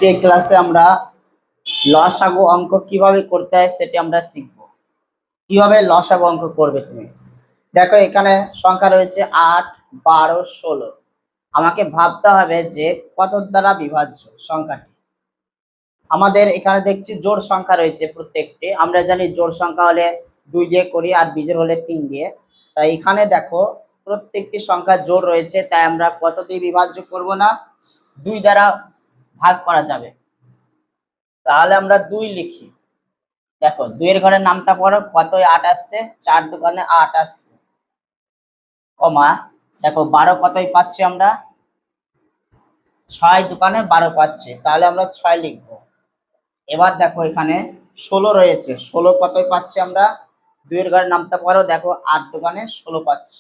আজকে ক্লাসে আমরা লসাগু অঙ্ক কিভাবে করতে হয় সেটি আমরা শিখব। কিভাবে লসাগু অঙ্ক করবে তুমি। দেখো এখানে সংখ্যা রয়েছে 8, 12, 16। আমাকে ভাবতে হবে যে কত দ্বারা বিভাজ্য সংখ্যাটি। আমাদের এখানে দেখছি জোড় সংখ্যা রয়েছে প্রত্যেকটি। আমরা জানি জোড় সংখ্যা হলে 2 দিয়ে করি আর বিজোড় হলে 3 দিয়ে। তাই এখানে দেখো প্রত্যেকটি সংখ্যা জোড় রয়েছে, তাই আমরা কত দিয়ে বিভাজ্য করব না, 2 দ্বারা ভাগ করা যাবে। তাহলে আমরা 2 লিখি। দেখো 2 এর ঘরের নামটা পড়ো, কত 8 আসছে, 4 দোকানে 8 আসছে, কমা দেখো 12 কতই পাচ্ছি আমরা, 6 দোকানে 12 পাচ্ছি, তাহলে আমরা 6 লিখব। এবার দেখো এখানে 16 রয়েছে, 16 কতই পাচ্ছি আমরা, 2 এর ঘরের নামটা পড়ো, দেখো 8 দোকানে 16 পাচ্ছি,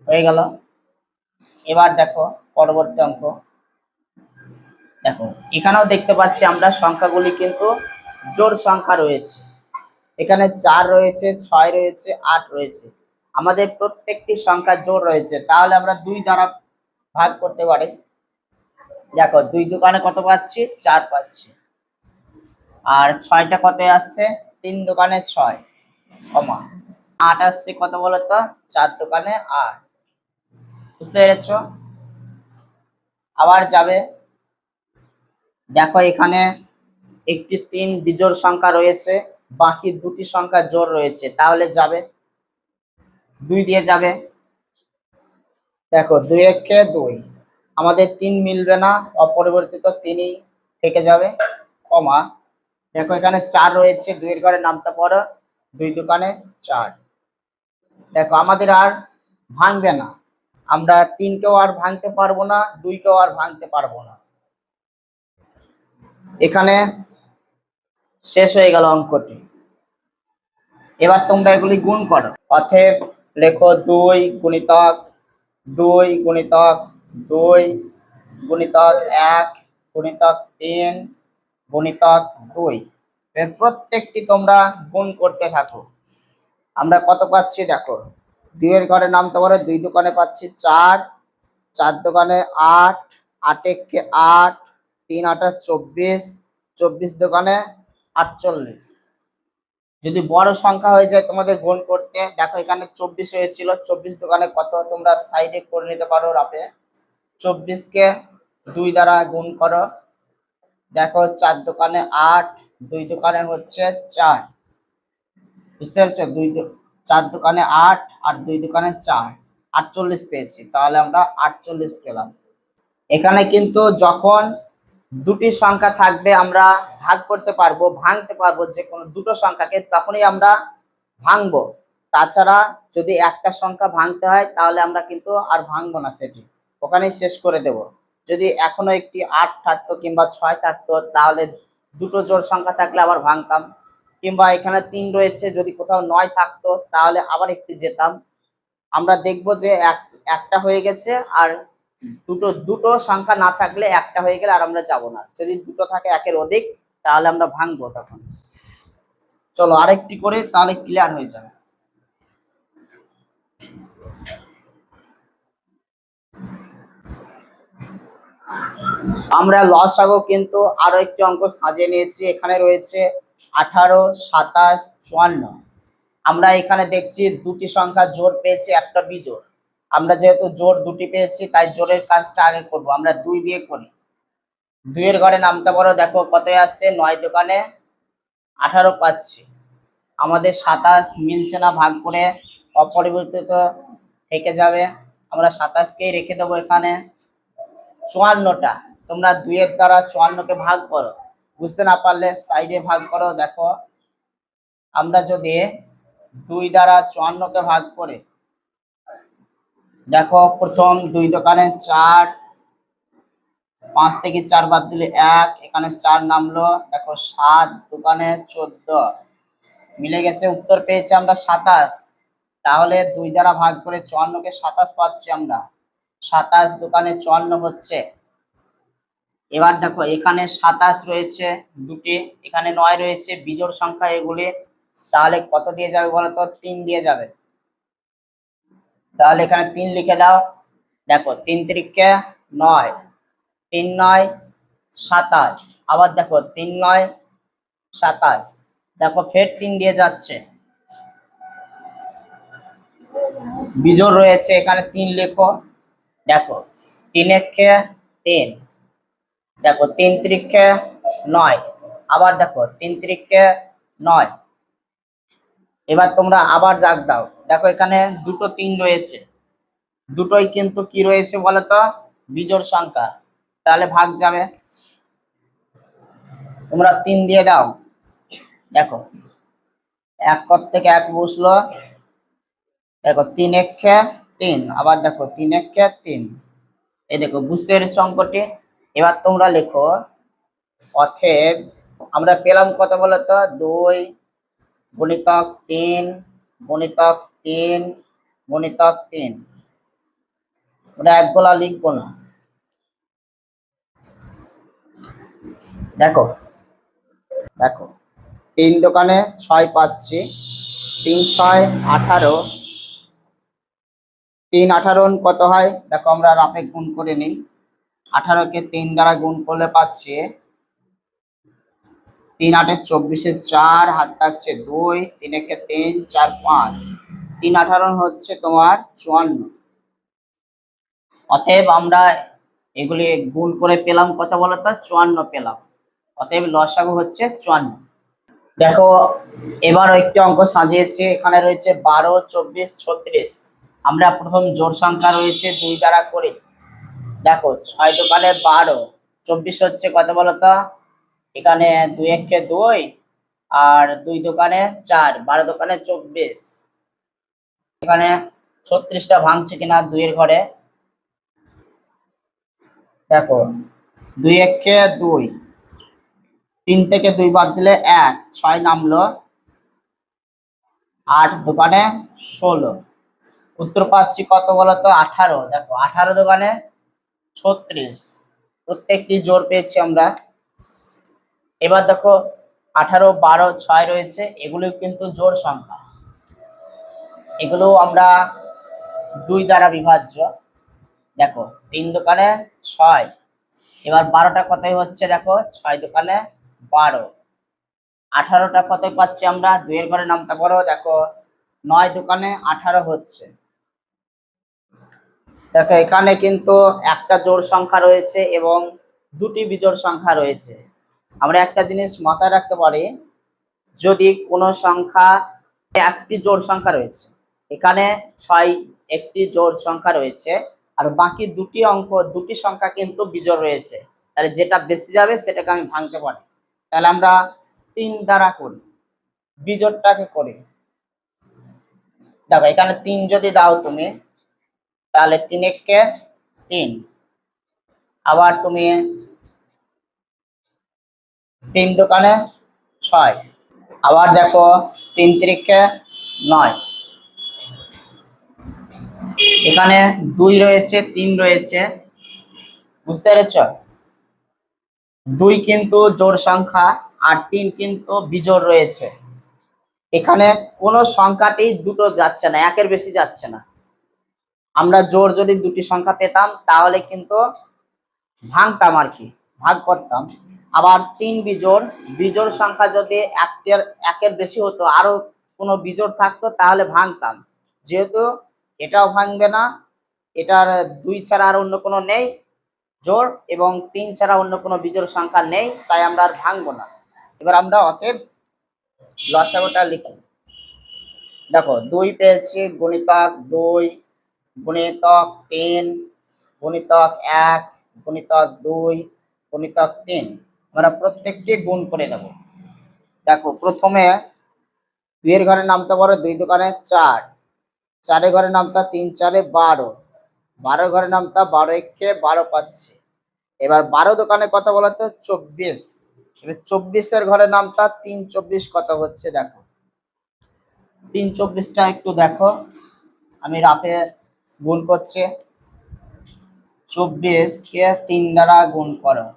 হয়ে গেল। এবার দেখো পরবর্তী অঙ্ক। দেখো এখানেও দেখতে পাচ্ছি আমরা সংখ্যাগুলি কিন্তু জোড় সংখ্যা রয়েছে। এখানে 4 রয়েছে, 6 রয়েছে, 8 রয়েছে। আমাদের প্রত্যেকটি সংখ্যা জোড় রয়েছে, তাহলে আমরা 2 দ্বারা ভাগ করতে পারি। দেখো 2 দোকানে কত পাচ্ছি, 4 পাচ্ছি, আর 6টা কত আসছে, 3 দোকানে 6, কমা 8 আসছে কত বলতো, 4 দোকানে 8। বুঝতে পেরেছ? আবার যাবে, দেখো এখানে একটি 3 বিজোড় সংখ্যা রয়েছে, বাকি দুটি সংখ্যা জোড় রয়েছে, তাহলে যাবে 2 দিয়ে যাবে। দেখো 2 একে 2, আমাদের 3 মিলবে না, অপরিবর্তিত 3ই থেকে যাবে, কমা দেখো এখানে 4 রয়েছে, 2 এর ঘরে নামতে পড়ো, 2 দোকানে 4। দেখো আমাদের আর ভাঙবে না, আমরা 3 কেও আর ভাঙতে পারবো না, 2 কেও আর ভাঙতে পারবো না। এখানে শেষ হয়ে গেল অঙ্কটি। এবার তোমরা এগুলি গুণ করো। অতএব লেখো 2 গুণিতক 2 গুণিতক 2 গুণিতক 1 গুণিতক 3 গুণিতক 2। প্রত্যেকটি তোমরা গুণ করতে থাকো। আমরা কত পাচ্ছি দেখো, 2 এর ঘরে নামতে পারো, 2 দোকানে পাচ্ছি 4, 4 দোকানে 8, 8 একে 8, 3 8 24, 24 দোকানে 48। যদি বড় সংখ্যা হয়ে যায় তোমাদের গুণ করতে, দেখো এখানে 24 হয়েছিল, 24 দোকানে কত তোমরা সাইডে করে নিতে পারো রাপে। 24 কে 2 দ্বারা গুণ করো, দেখো 4 দোকানে 8, 2 দোকানে হচ্ছে 4। বুঝতে পারছো? 4 দোকানে 8 আর 2 দোকানে 4, 48 পেয়েছি, তাহলে আমরা 48 পেলাম। এখানে কিন্তু যখন দুটি সংখ্যা থাকবে আমরা ভাগ করতে পারবো, ভাঙতে পারবো যে কোনো দুটো সংখ্যাকে, তখনই আমরা ভাঙবো। তাছাড়া যদি একটা সংখ্যা ভাঙতে হয় তাহলে আমরা কিন্তু আর ভাঙবো না, সেটি ওখানেই শেষ করে দেব। যদি এখনো একটি 8 থাকতো কিংবা 6 থাকতো, তাহলে দুটো জোড় সংখ্যা থাকলে আবার ভাঙতাম, কিংবা এখানে 3 রয়েছে, যদি কোথাও 9 থাকতো তাহলে আবার একটি যেতাম। আমরা দেখবো যে একটা হয়ে গেছে, আর দুটো সংখ্যা না থাকলে একটা হয়ে গেলে আর আমরা যাব না। যদি দুটো থাকে একের অধিক, তাহলে আমরা ভাঙবো তখন। চলো আরেকটি করে, তাহলে ক্লিয়ার হয়ে যাবে। আমরা লসাগু কিন্তু আরো একটি অঙ্ক সাজিয়ে নিয়েছি। এখানে রয়েছে 18, 27, 54। আমরা এখানে দেখছি দুটি সংখ্যা জোড় পেয়েছি, একটা বিজোড়। আমরা যেহেতু জোড় দুটি পেয়েছি, তাই জোড়ের কাজটা আগে করব। আমরা 2 দিয়ে করি। 2 এর ঘরে নামতে পারো, দেখো কত আসছে, 9 দোকানে 18 পাচ্ছি। আমাদের 27 মিলছে না, ভাগ করে অপরিবর্তিত থেকে যাবে। আমরা 27কেই রেখে দেবো এখানে। 54টা তোমরা 2 এর দ্বারা 54কে ভাগ করো, বুঝতে না পারলে সাইডে ভাগ করো। দেখো আমরা যদি 2 দ্বারা 54কে ভাগ করে, দেখো প্রথম 2 দোকানে 4, 5 থেকে 4 বাদ দিলে 1, এখানে 4 নামলো। দেখো 7 দোকানে 14, মিলে গেছে, উত্তর পেয়েছি আমরা 27। তাহলে 2 দ্বারা ভাগ করে 54কে 27 পাচ্ছি আমরা। 27 দোকানে 54 হচ্ছে। এবার দেখো এখানে 27 রয়েছে দুটি, এখানে 9 রয়েছে, বিজোড় সংখ্যা এগুলি, তাহলে কত দিয়ে যাবে বলতো, 3 দিয়ে যাবে। তাহলে এখানে 3 লিখে দাও। দেখো 3 3 কে 9, 3 9 27। আবার দেখো 3 9 27। দেখো ফের 3 দিয়ে যাচ্ছে, বিজোড় রয়েছে এখানে 3 লেখো। দেখো 3 একে 3, দেখো 3 3 9, আবার দেখো 3 3 9। এবার তোমরা আবার দাগ দাও, দেখো এখানে দুটো 3 রয়েছে, দুটোই কিন্তু কি রয়েছে বলতো, বিজোড় সংখ্যা, তাহলে ভাগ যাবে। তোমরা 3 দিয়ে দাও, দেখো 1 কর থেকে 1 বসলো, দেখো 3 1 3, আবার দেখো 3 1 3। এই দেখো বুঝতে পেরেছো অঙ্কটি। এবার তোমরা লেখো, অতএব আমরা পেলাম কত বলতো, 2 গুণিতক 3 গুণিতক 3 গুণিতক 3। ওটা এক গোলা লিখবো না। দেখো দেখো 3 দোকানে 6 পাচ্ছি, 3 6 18, 3 18 কত হয়, দেখো আমরা রাফে গুণ করে নিই। 18 কে 3 দ্বারা গুণ করলে পাচ্ছি 3 8 24, 4 হাত থাকছে 2, 3 1 3 4 5, 3 18 হচ্ছে তোমার 54। অতএব আমরা এগুলি গুণ করে পেলাম কত বলতো, 54 পেলাম। অতএব লসাগু হচ্ছে 54। দেখো এবার একটি অঙ্ক সাজিয়েছে, এখানে রয়েছে 12 24 36। আমরা প্রথম জোড় সংখ্যা রয়েছে 2 দ্বারা করি। দেখো 6 দোকানে 12, 24 হচ্ছে কত বলতো, এখানে 2 1 2 আর 2 দোকানে 4, 12 দোকানে 24। এখানে 36টা ভাঙছে কিনা 2 এর ঘরে, দেখো 2 1 2, 3 থেকে 2 বাদ দিলে 1, 6 নামলো, 8 দোকানে 16। উত্তর পাচ্ছি কত বলতো, 18। দেখো 18 দোকানে 36, প্রত্যেকটি জোড় পেয়েছি আমরা। এবার দেখো 18 12 6 রয়েছে, এগুলো কিন্তু জোড় সংখ্যা, এগুলো আমরা 2 দ্বারা বিভাজ্য। দেখো 3 দোকানে 6, এবার 12টা কতই হচ্ছে, দেখো 6 দোকানে 12, 18টা কতই পাচ্ছি আমরা, 2 এর ঘরে নামতে পারো, দেখো 9 দোকানে 18 হচ্ছে। দেখো এখানে কিন্তু একটা জোড় সংখ্যা রয়েছে এবং দুটি বিজোড় সংখ্যা রয়েছে। আমরা একটা জিনিস মাথায় রাখতে পারি, যদি কোনো সংখ্যা একটি জোড় সংখ্যা রয়েছে, এখানে 6 একটি জোড় সংখ্যা রয়েছে, আর বাকি দুটি সংখ্যা কিন্তু বিজোড় রয়েছে, তাহলে যেটা বেশি যাবে সেটাকে আমি ভাঙতে পারি। তাহলে আমরা 3 দ্বারা করি, বিজোড়টাকে করি। দেখো এখানে 3 যদি দাও তুমি, তাহলে 3 1 3, আবার তুমি 3 দোকানে 6, আবার দেখো 3 3 9। এখানে 2 রয়েছে 3 রয়েছে, বুঝতে পেরেছ? 2 কিন্তু জোড় সংখ্যা আর 3 কিন্তু বিজোড় রয়েছে। এখানে কোনো সংখ্যাটি দুটো যাচ্ছে না, একের বেশি যাচ্ছে না। আমরা জোড় যদি দুটি সংখ্যা পেতাম তাহলে কিন্তু ভাঙতাম আর কি, ভাগ করতাম। আবার 3 বিজোড়, বিজোড় সংখ্যা যদি একের বেশি হতো, আরো কোনো বিজোড় থাকতো তাহলে ভাঙতাম। যেহেতু এটাও ভাঙবে না, এটার 2 ছাড়া আর অন্য কোনো নেই জোড়, এবং 3 ছাড়া অন্য কোনো বিজোড় সংখ্যা নেই, তাই আমরা আর ভাঙবো না। এবার আমরা অতএব লসাগুটা লিখি। দেখো 2 পেয়েছি, গুণিতক 2 গুণিতক 3 গুণিতক 1 গুণিতক 2 গুণিতক 3, আমরা প্রত্যেকটি গুণ করে দেব। দেখো প্রথমে 2 এর ঘরে নামতে পারো 2 দোকানে 4, 4 এর ঘরে নামতা 3 4 12, 12 ঘরে নামতা 12 1 12 পাচ্ছি। এবার 12 দোকানে কত বলতো, 24। এবার 24 এর ঘরে নামতা 3 24 কত হচ্ছে, দেখো 3 24টা একটু দেখো, আমি রাফে গুণ করছি। 24 কে 3 দ্বারা গুণ করো,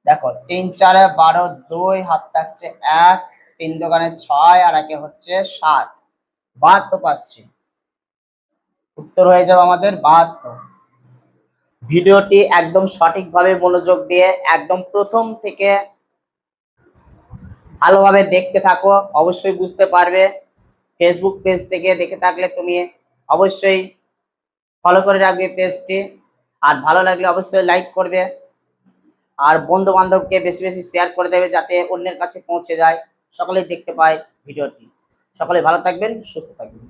দেখো 3 4 12, 2 হাত থাকছে 1, 3 দোকানে 6 আর একে হচ্ছে 7, 72 পাচ্ছি। উত্তর হয়ে যাবে আমাদের 72। ভিডিওটি একদম সঠিকভাবে মনোযোগ দিয়ে একদম প্রথম থেকে ভালোভাবে দেখতে থাকো, অবশ্যই বুঝতে পারবে। ফেসবুক পেজ থেকে দেখে থাকলে তুমি অবশ্যই ফলো করে রাখবে পেজটি, আর ভালো লাগলে অবশ্যই লাইক করবে, আর বন্ধু বান্ধবকে বেশি বেশি শেয়ার করে দেবে যাতে অন্যের কাছে পৌঁছে যায়, সকলেই দেখতে পায় ভিডিওটি। সকলে ভালো থাকবেন, সুস্থ থাকবেন।